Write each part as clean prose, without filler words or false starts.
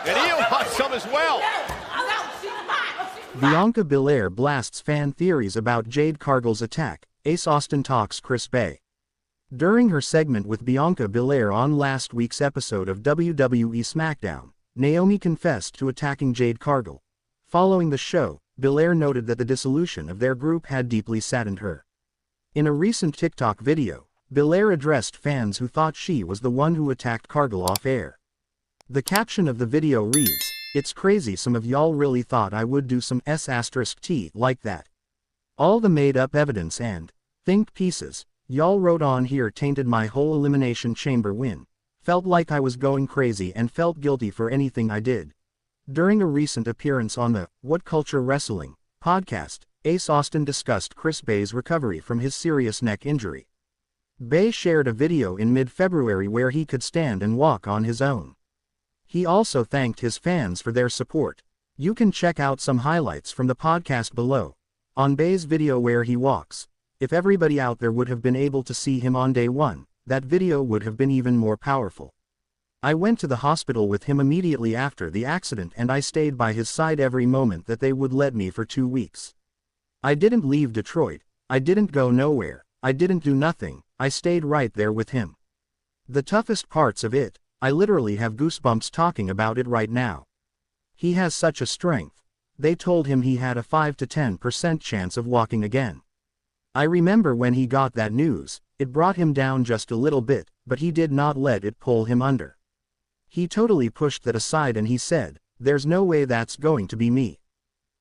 And he wants some as well. Bianca Belair blasts fan theories about Jade Cargill's attack. Ace Austin talks Chris Bey. During her segment with Bianca Belair on last week's episode of WWE SmackDown, Naomi confessed to attacking Jade Cargill. Following the show, Belair noted that the dissolution of their group had deeply saddened her. In a recent TikTok video, Belair addressed fans who thought she was the one who attacked Cargill off-air. The caption of the video reads, "It's crazy some of y'all really thought I would do some S*T like that. All the made-up evidence and think pieces y'all wrote on here tainted my whole Elimination Chamber win. Felt like I was going crazy and felt guilty for anything I did." During a recent appearance on the WhatCulture Wrestling podcast, Ace Austin discussed Chris Bey's recovery from his serious neck injury. Bey shared a video in mid-February where he could stand and walk on his own. He also thanked his fans for their support. You can check out some highlights from the podcast below. On Bey's video where he walks, if everybody out there would have been able to see him on day one, that video would have been even more powerful. I went to the hospital with him immediately after the accident and I stayed by his side every moment that they would let me for 2 weeks. I didn't leave Detroit, I didn't go nowhere, I didn't do nothing, I stayed right there with him. The toughest parts of it, I literally have goosebumps talking about it right now. He has such a strength. They told him he had a 5 to 10% chance of walking again. I remember when he got that news, it brought him down just a little bit, but he did not let it pull him under. He totally pushed that aside and he said, "There's no way that's going to be me."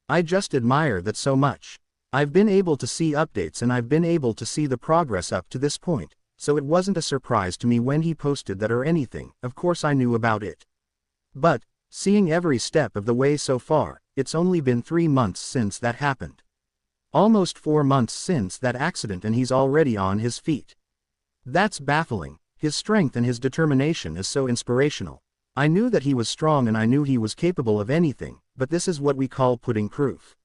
I just admire that so much. I've been able to see updates and I've been able to see the progress up to this point, so it wasn't a surprise to me when he posted that or anything. Of course I knew about it. But, seeing every step of the way so far, it's only been 3 months since that happened. Almost 4 months since that accident and he's already on his feet. That's baffling. His strength and his determination is so inspirational. I knew that he was strong and I knew he was capable of anything, but this is what we call putting proof.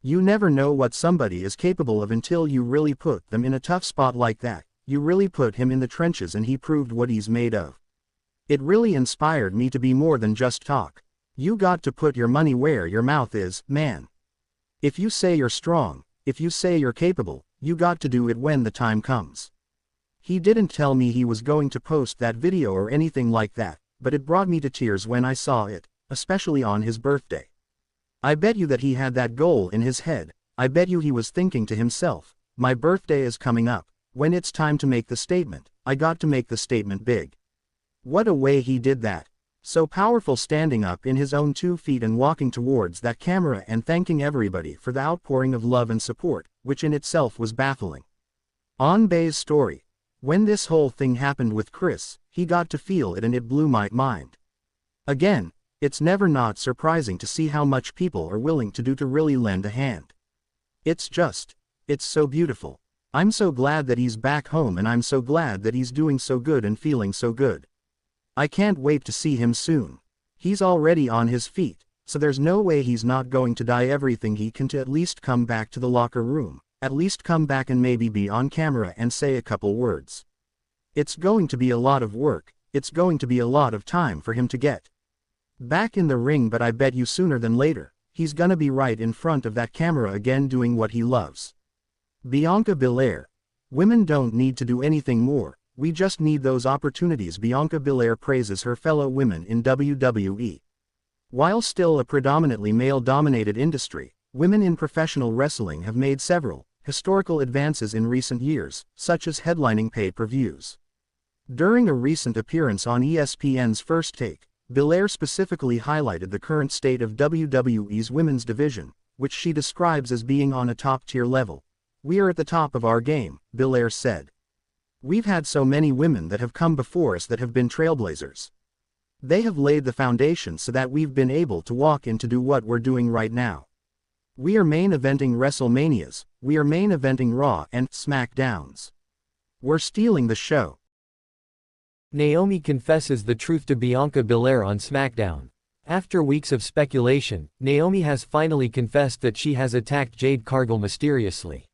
You never know what somebody is capable of until you really put them in a tough spot like that. You really put him in the trenches and he proved what he's made of. It really inspired me to be more than just talk. You got to put your money where your mouth is, man. If you say you're strong, if you say you're capable, you got to do it when the time comes. He didn't tell me he was going to post that video or anything like that, but it brought me to tears when I saw it, especially on his birthday. I bet you that he had that goal in his head. I bet you he was thinking to himself, my birthday is coming up. When it's time to make the statement, I got to make the statement big. What a way he did that. So powerful, standing up in his own 2 feet and walking towards that camera and thanking everybody for the outpouring of love and support, which in itself was baffling. On Bey's story, when this whole thing happened with Chris, he got to feel it and it blew my mind. Again, it's never not surprising to see how much people are willing to do to really lend a hand. It's so beautiful. I'm so glad that he's back home and I'm so glad that he's doing so good and feeling so good. I can't wait to see him soon. He's already on his feet, so there's no way he's not going to die everything he can to at least come back to the locker room, at least come back and maybe be on camera and say a couple words. It's going to be a lot of work, it's going to be a lot of time for him to get back in the ring, but I bet you sooner than later, he's gonna be right in front of that camera again doing what he loves. Bianca Belair. Women don't need to do anything more, we just need those opportunities. Bianca Belair praises her fellow women in WWE. While still a predominantly male-dominated industry, women in professional wrestling have made several historical advances in recent years, such as headlining pay-per-views. During a recent appearance on ESPN's First Take, Belair specifically highlighted the current state of WWE's women's division, which she describes as being on a top-tier level. "We are at the top of our game," Belair said. "We've had so many women that have come before us that have been trailblazers. They have laid the foundation so that we've been able to walk in to do what we're doing right now. We are main eventing WrestleManias, we are main eventing Raw and SmackDowns. We're stealing the show." Naomi confesses the truth to Bianca Belair on SmackDown. After weeks of speculation, Naomi has finally confessed that she has attacked Jade Cargill mysteriously.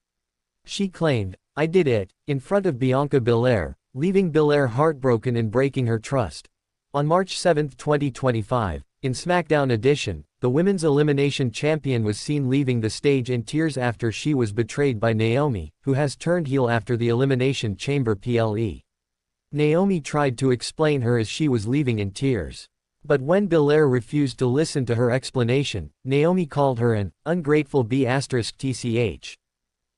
She claimed, "I did it," in front of Bianca Belair, leaving Belair heartbroken and breaking her trust. On March 7, 2025, In SmackDown edition, the Women's Elimination Champion was seen leaving the stage in tears after she was betrayed by Naomi, who has turned heel after the Elimination Chamber PLE. Naomi tried to explain her as she was leaving in tears. But when Belair refused to listen to her explanation, Naomi called her an ungrateful B***tch.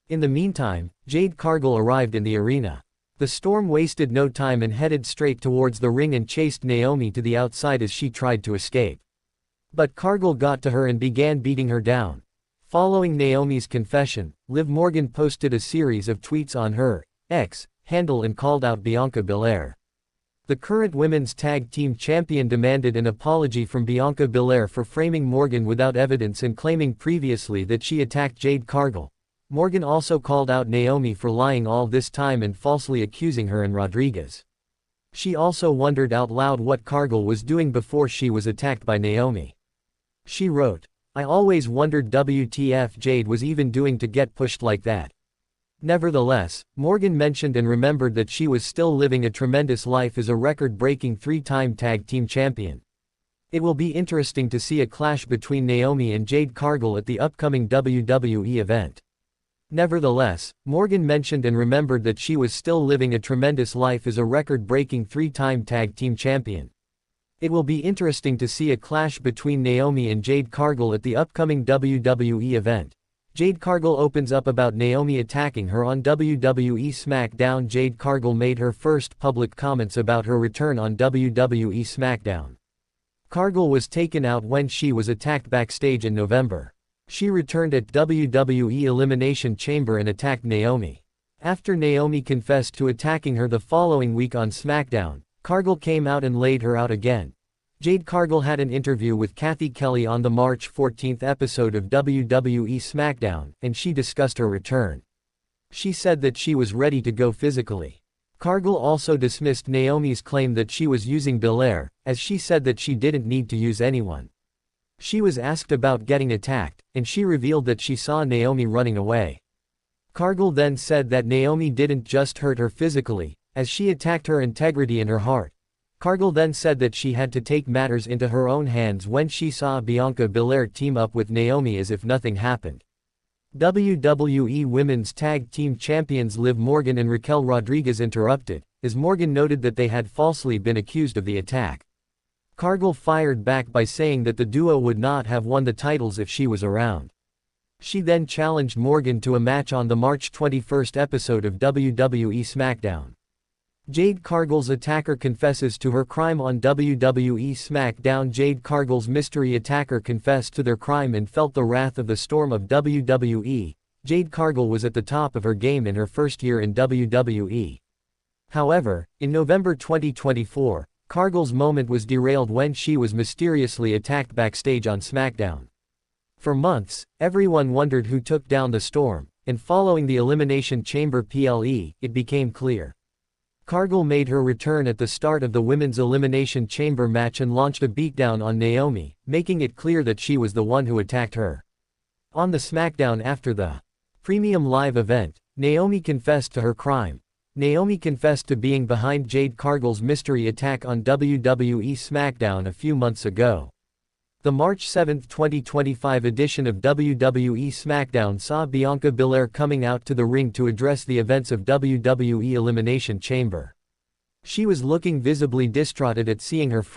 In the meantime, Jade Cargill arrived in the arena. The Storm wasted no time and headed straight towards the ring and chased Naomi to the outside as she tried to escape. But Cargill got to her and began beating her down. Following Naomi's confession, Liv Morgan posted a series of tweets on her X handle and called out Bianca Belair. The current Women's Tag Team Champion demanded an apology from Bianca Belair for framing Morgan without evidence and claiming previously that she attacked Jade Cargill. Morgan also called out Naomi for lying all this time and falsely accusing her and Rodriguez. She also wondered out loud what Cargill was doing before she was attacked by Naomi. She wrote, "I always wondered WTF Jade was even doing to get pushed like that." Nevertheless, Morgan mentioned and remembered that she was still living a tremendous life as a record-breaking 3-time tag team champion. It will be interesting to see a clash between Naomi and Jade Cargill at the upcoming WWE event. Nevertheless, Morgan mentioned and remembered that she was still living a tremendous life as a record-breaking 3-time tag team champion. It will be interesting to see a clash between Naomi and Jade Cargill at the upcoming WWE event. Jade Cargill opens up about Naomi attacking her on WWE SmackDown. Jade Cargill made her first public comments about her return on WWE SmackDown. Cargill was taken out when she was attacked backstage in November. She returned at WWE Elimination Chamber and attacked Naomi. After Naomi confessed to attacking her the following week on SmackDown, Cargill came out and laid her out again. Jade Cargill had an interview with Kathy Kelly on the March 14th episode of WWE SmackDown, and she discussed her return. She said that she was ready to go physically. Cargill also dismissed Naomi's claim that she was using Belair, as she said that she didn't need to use anyone. She was asked about getting attacked, and she revealed that she saw Naomi running away. Cargill then said that Naomi didn't just hurt her physically, as she attacked her integrity and her heart. Cargill then said that she had to take matters into her own hands when she saw Bianca Belair team up with Naomi as if nothing happened. WWE Women's Tag Team Champions Liv Morgan and Raquel Rodriguez interrupted, as Morgan noted that they had falsely been accused of the attack. Cargill fired back by saying that the duo would not have won the titles if she was around. She then challenged Morgan to a match on the March 21st episode of WWE SmackDown. Jade Cargill's attacker confesses to her crime on WWE SmackDown. Jade Cargill's mystery attacker confessed to their crime and felt the wrath of the Storm of WWE. Jade Cargill was at the top of her game in her first year in WWE. However, in November 2024, Cargill's moment was derailed when she was mysteriously attacked backstage on SmackDown. For months, everyone wondered who took down the Storm, and following the Elimination Chamber PLE, it became clear. Cargill made her return at the start of the Women's Elimination Chamber match and launched a beatdown on Naomi, making it clear that she was the one who attacked her. On the SmackDown after the Premium Live event, Naomi confessed to her crime. Naomi confessed to being behind Jade Cargill's mystery attack on WWE SmackDown a few months ago. The March 7, 2025 edition of WWE SmackDown saw Bianca Belair coming out to the ring to address the events of WWE Elimination Chamber. She was looking visibly distraught at seeing her friend